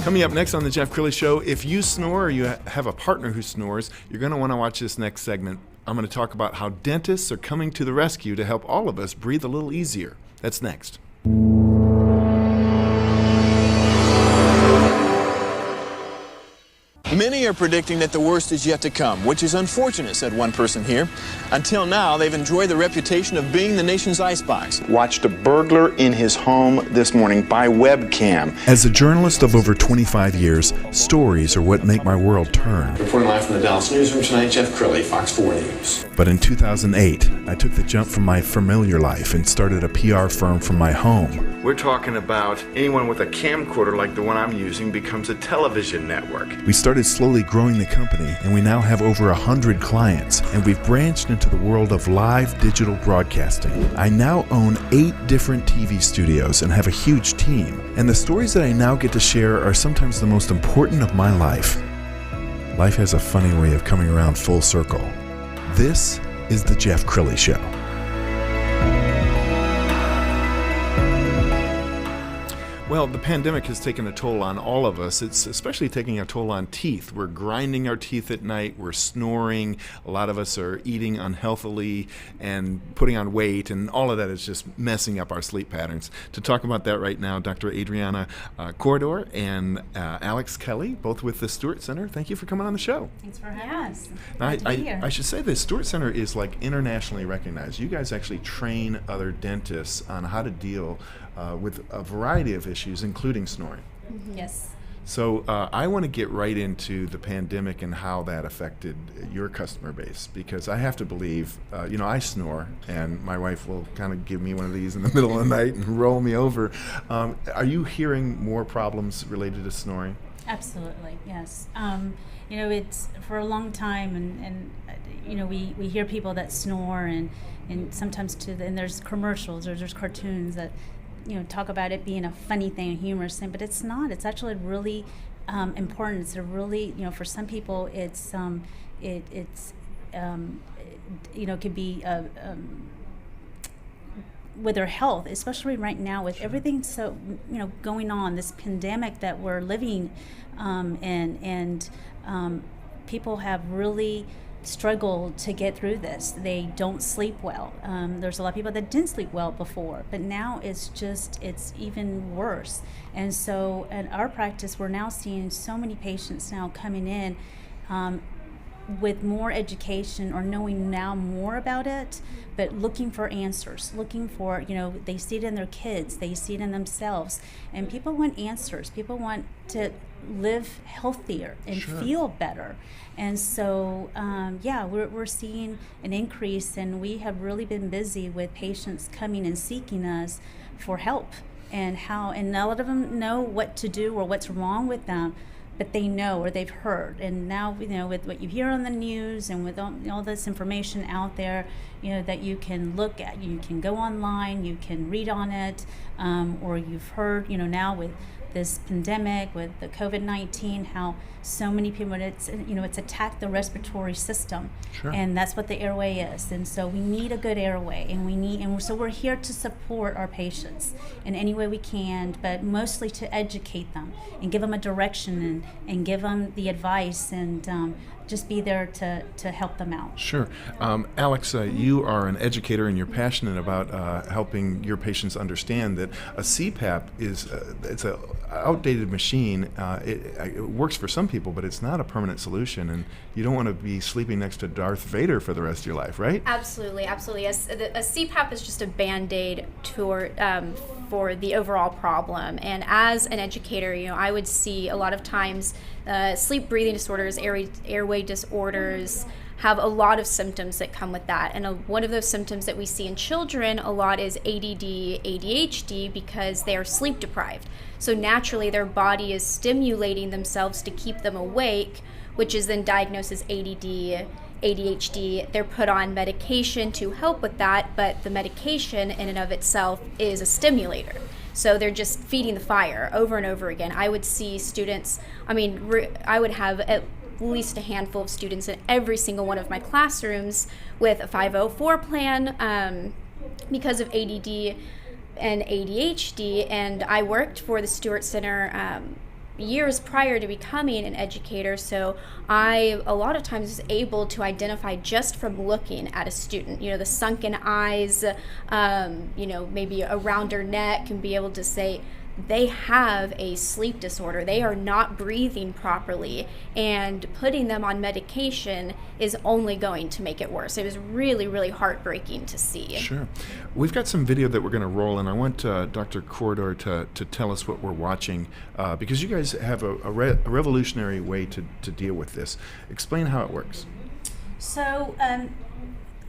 Coming up next on the Jeff Crilley Show, if you snore or you have a partner who snores, you're going to want to watch this next segment. I'm going to talk about how dentists are coming to the rescue to help all of us breathe a little easier. That's next. Many are predicting that the worst is yet to come, which is unfortunate, said one person here. Until now, they've enjoyed the reputation of being the nation's icebox. Watched a burglar in his home this morning by webcam. As a journalist of over 25 years, stories are what make my world turn. Reporting live from the Dallas newsroom tonight, Jeff Crilley, Fox 4 News. But in 2008, I took the jump from my familiar life and started a PR firm from my home. We're talking about anyone with a camcorder like the one I'm using becomes a television network. We started slowly growing the company, and we now have over 100 clients, and we've branched into the world of live digital broadcasting. I now own 8 different TV studios and have a huge team, and the stories that I now get to share are sometimes the most important of my life. Life has a funny way of coming around full circle. This is the Jeff Crilley Show. Well, the pandemic has taken a toll on all of us. It's especially taking a toll on teeth. We're grinding our teeth at night. We're snoring. A lot of us are eating unhealthily and putting on weight, and all of that is just messing up our sleep patterns. To talk about that right now, Dr. Adriana Corredor and Alex Kelly, both with the Stewart Center. Thank you for coming on the show. Thanks for having us. I should say the Stewart Center is like internationally recognized. You guys actually train other dentists on how to deal with a variety of issues, including snoring. Mm-hmm. Yes. So I want to get right into the pandemic and how that affected your customer base, because I have to believe, I snore, and my wife will kind of give me one of these in the middle of the night and roll me over. Are you hearing more problems related to snoring? Absolutely, yes. It's for a long time, and we hear people that snore, and sometimes and there's commercials or there's cartoons that talk about it being a funny thing, a humorous thing, but it's not. It's actually really important. It's a really, for some people, it's could be with their health, especially right now with everything going on, this pandemic that we're living and people have really struggled to get through this. They don't sleep well. There's a lot of people that didn't sleep well before, but now it's even worse. And so in our practice, we're now seeing so many patients now coming in with more education or knowing now more about it, but looking for answers, looking for, they see it in their kids, they see it in themselves, and people want answers. People want to live healthier and feel better. And so, we're seeing an increase, and we have really been busy with patients coming and seeking us for help and a lot of them know what to do or what's wrong with them, but they know or they've heard. And now, with what you hear on the news and with all this information out there, that you can look at, you can go online, you can read on it, or you've heard, now with this pandemic, with the COVID-19, how so many people, it's attacked the respiratory system. Sure. And that's what the airway is. And so we need a good airway, and so we're here to support our patients in any way we can, but mostly to educate them and give them a direction and give them the advice and just be there to help them out. Sure. Alex, you are an educator, and you're passionate about helping your patients understand that a CPAP it's an outdated machine. It works for some people, but it's not a permanent solution, and you don't want to be sleeping next to Darth Vader for the rest of your life, right? Absolutely. A CPAP is just a Band-Aid for the overall problem. And as an educator, I would see a lot of times sleep breathing disorders, airway disorders have a lot of symptoms that come with that. And one of those symptoms that we see in children a lot is ADD, ADHD, because they are sleep deprived. So naturally their body is stimulating themselves to keep them awake, which is then diagnosed as ADD, ADHD. They're put on medication to help with that, but the medication in and of itself is a stimulator. So they're just feeding the fire over and over again. I would see students, I would have at least a handful of students in every single one of my classrooms with a 504 plan because of ADD and ADHD. And I worked for the Stewart Center years prior to becoming an educator, so I a lot of times was able to identify just from looking at a student, the sunken eyes, maybe around her neck, and be able to say they have a sleep disorder. They are not breathing properly, and putting them on medication is only going to make it worse. It was really, really heartbreaking to see. Sure. We've got some video that we're going to roll, and I want Dr. Corredor to tell us what we're watching, because you guys have a revolutionary way to deal with this. Explain how it works. So,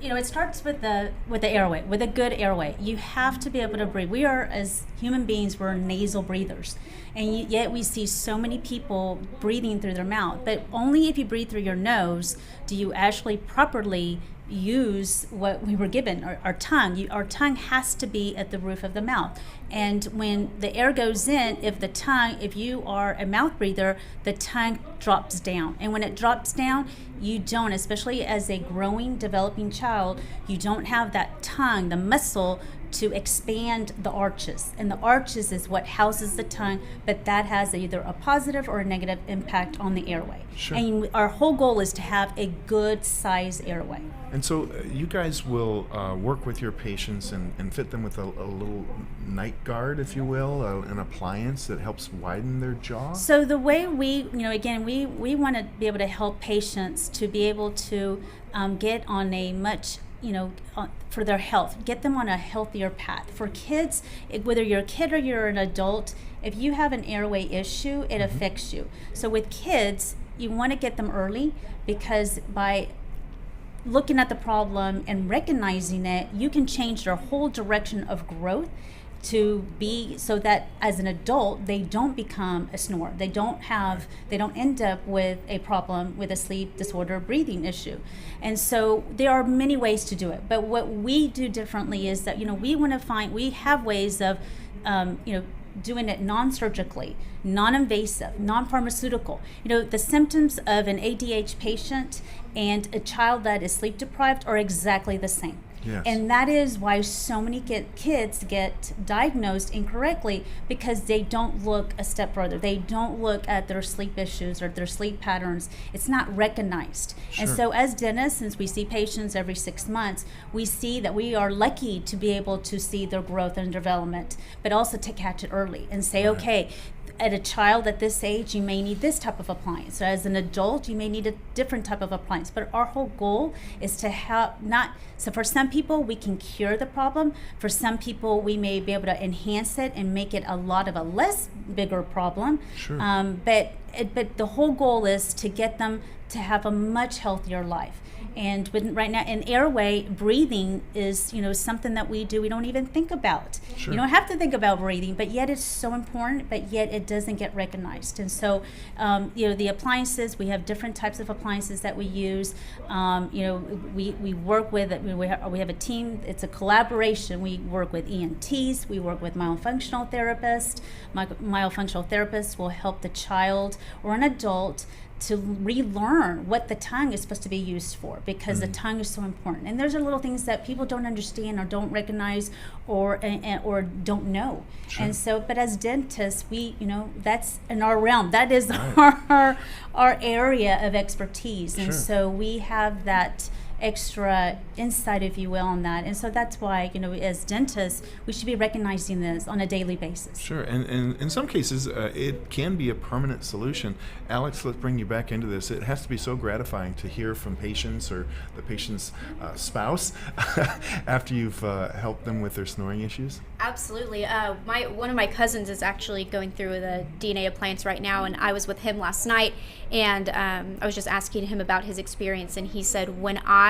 it starts with the airway, with a good airway. You have to be able to breathe. We are, as human beings, we're nasal breathers. And yet we see so many people breathing through their mouth. But only if you breathe through your nose do you actually properly use what we were given, our tongue. Our tongue has to be at the roof of the mouth. And when the air goes in, if you are a mouth breather, the tongue drops down. And when it drops down, you don't, especially as a growing, developing child, you don't have that tongue, the muscle, to expand the arches. And the arches is what houses the tongue, but that has either a positive or a negative impact on the airway. Sure. And our whole goal is to have a good size airway. And so you guys will work with your patients and fit them with a little night guard, if you will, an appliance that helps widen their jaw? So the way we want to be able to help patients to be able to get on a much, for their health, get them on a healthier path. For kids, whether you're a kid or you're an adult, if you have an airway issue, it affects you. So with kids, you want to get them early, because by looking at the problem and recognizing it, you can change their whole direction of growth to be so that as an adult they don't become a snorer. They don't end up with a problem with a sleep disorder, breathing issue. And so there are many ways to do it. But what we do differently is that we have ways of doing it non-surgically, non-invasive, non-pharmaceutical. The symptoms of an ADH patient and a child that is sleep deprived are exactly the same. Yes. And that is why so many kids get diagnosed incorrectly, because they don't look a step further. They don't look at their sleep issues or their sleep patterns. It's not recognized. Sure. And so as dentists, since we see patients every 6 months, we see that we are lucky to be able to see their growth and development, but also to catch it early and say, right. Okay, at a child at this age, you may need this type of appliance. So as an adult, you may need a different type of appliance. But our whole goal is to so for some people, we can cure the problem. For some people, we may be able to enhance it and make it a less bigger problem. Sure. But the whole goal is to get them to have a much healthier life. And right now, in airway, breathing is, something that we do. We don't even think about. Sure. You don't have to think about breathing, but yet it's so important. But yet it doesn't get recognized. And so, the appliances, we have different types of appliances that we use. We work with. We have a team. It's a collaboration. We work with ENTs. We work with myofunctional therapists. Myofunctional therapists will help the child or an adult to relearn what the tongue is supposed to be used for, because the tongue is so important. And there's little things that people don't understand or don't recognize or don't know. Sure. And so, but as dentists, we, that's in our realm. That is right. our area of expertise. And Sure. so we have that extra insight, if you will, on that. And so that's why, as dentists, we should be recognizing this on a daily basis. Sure, and in some cases, it can be a permanent solution. Alex, let's bring you back into this. It has to be so gratifying to hear from patients or the patient's spouse after you've helped them with their snoring issues. Absolutely. One of my cousins is actually going through the DNA appliance right now, and I was with him last night, and I was just asking him about his experience, and he said, when I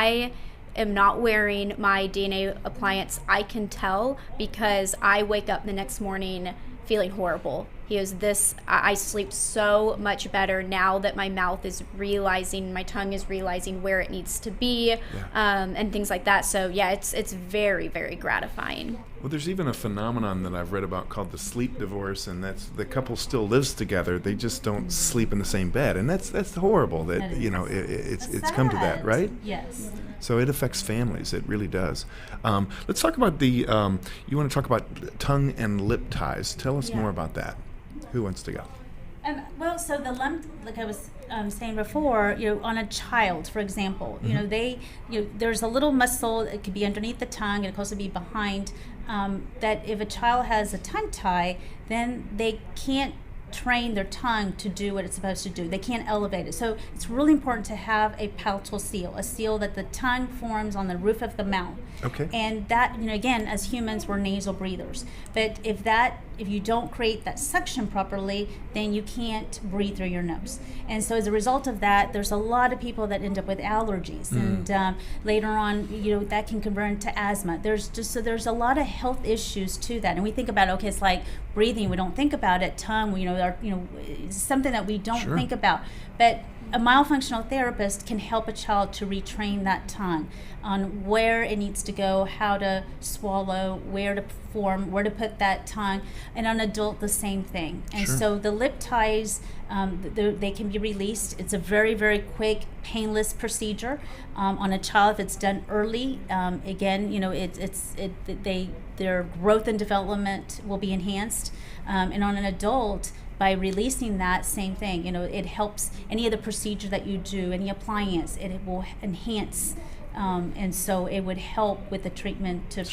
am not wearing my DNA appliance, I can tell, because I wake up the next morning feeling horrible. He goes, I sleep so much better now that my mouth is realizing, my tongue is realizing where it needs to be, and things like that. So yeah, it's very, very gratifying. Well, there's even a phenomenon that I've read about called the sleep divorce, and that's the couple still lives together. They just don't sleep in the same bed, and that's horrible. That it's come to that, right? Yes. So it affects families. It really does. Let's talk about you want to talk about tongue and lip ties. Tell us more about that. Who wants to go? Well, so the lump, like I was saying before, on a child, for example, there's a little muscle. It could be underneath the tongue. It could also be behind. That if a child has a tongue tie, then they can't train their tongue to do what it's supposed to do. They can't elevate it. So it's really important to have a palatal seal, a seal that the tongue forms on the roof of the mouth. Okay. And that, again, as humans, we're nasal breathers. But if you don't create that suction properly, then you can't breathe through your nose. And so as a result of that, there's a lot of people that end up with allergies. And later on, that can convert into asthma. There's a lot of health issues to that. And we think about, okay, it's like breathing. We don't think about it. Tongue, it's something that we don't think about. But a myofunctional therapist can help a child to retrain that tongue on where it needs to go, how to swallow, where to form, where to put that tongue. And on an adult, the same thing. And so the lip ties, they can be released. It's a very, very quick, painless procedure. On a child, if it's done early, again, their growth and development will be enhanced. And on an adult, by releasing that, same thing, it helps any of the procedure that you do, any appliance, it will enhance, and so it would help with the treatment to,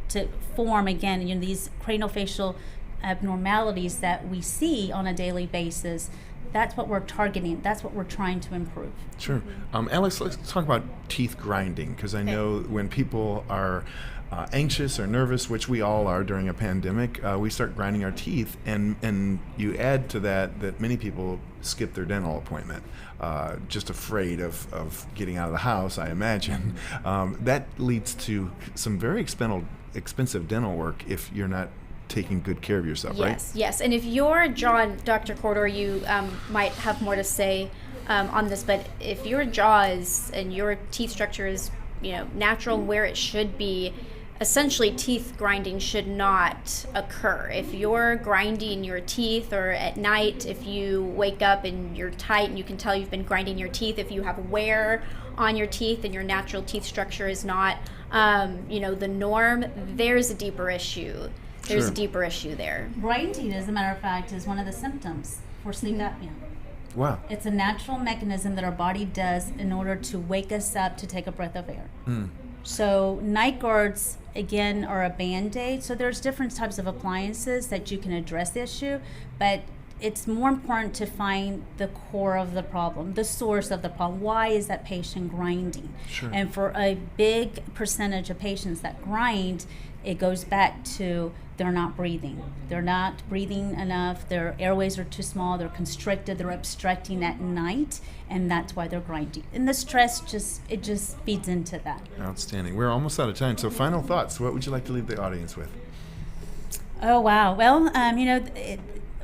to form again, these craniofacial abnormalities that we see on a daily basis. That's what we're targeting. That's what we're trying to improve. Sure. Alex, let's talk about teeth grinding, because I know when people are anxious or nervous, which we all are during a pandemic, we start grinding our teeth, and you add to that many people skip their dental appointment, just afraid of getting out of the house, I imagine. That leads to some very expensive dental work if you're not taking good care of yourself, right? Yes. And if you're John, Dr. Corridor, you might have more to say on this, but if your jaw is and your teeth structure is natural where it should be, essentially teeth grinding should not occur. If you're grinding your teeth, or at night if you wake up and you're tight and you can tell you've been grinding your teeth, if you have wear on your teeth and your natural teeth structure is not the norm, there's a deeper issue. There's a deeper issue there. Grinding, as a matter of fact, is one of the symptoms for sleep apnea. Wow. It's a natural mechanism that our body does in order to wake us up to take a breath of air. So night guards, again, are a Band-Aid. So there's different types of appliances that you can address the issue, but it's more important to find the core of the problem, the source of the problem. Why is that patient grinding? Sure. And for a big percentage of patients that grind, it goes back to they're not breathing. They're not breathing enough. Their airways are too small. They're constricted. They're obstructing at night, and that's why they're grinding. And the stress just feeds into that. Outstanding. We're almost out of time. So final thoughts. What would you like to leave the audience with? Oh, wow. Well,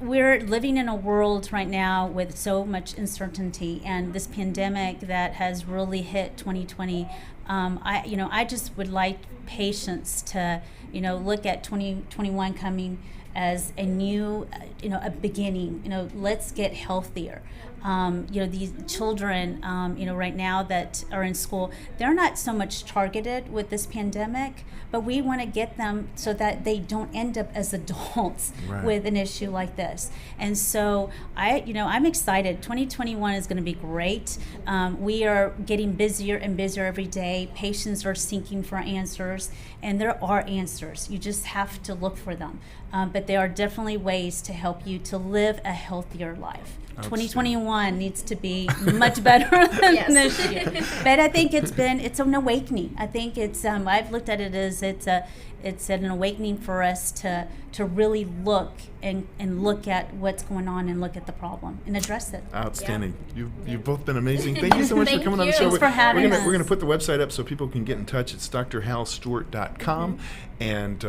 we're living in a world right now with so much uncertainty, and this pandemic that has really hit 2020. I just would like patients to, look at 2021 coming as a new, a beginning. Let's get healthier. These children, right now that are in school, they're not so much targeted with this pandemic, but we want to get them so that they don't end up as adults with an issue like this. And so I'm excited. 2021 is going to be great. We are getting busier and busier every day. Patients are seeking for answers, and there are answers. You just have to look for them. But there are definitely ways to help you to live a healthier life. 2021 needs to be much better than this year. But I think it's an awakening. I think it's I've looked at it as it's an awakening for us to really look and look at what's going on and look at the problem and address it. Outstanding. You've both been amazing. Thank you so much for coming on the show. Thanks for having us. We're going to put the website up so people can get in touch. It's drhalstewart.com. And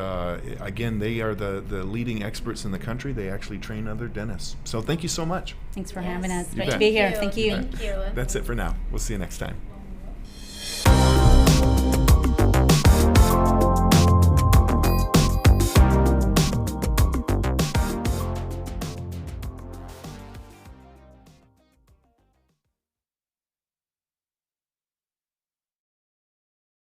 again, they are the leading experts in the country. They actually train other dentists. So thank you so much. Thanks for having us. You Great bet. to be here. Thank you. Thank you. That's it for now. We'll see you next time.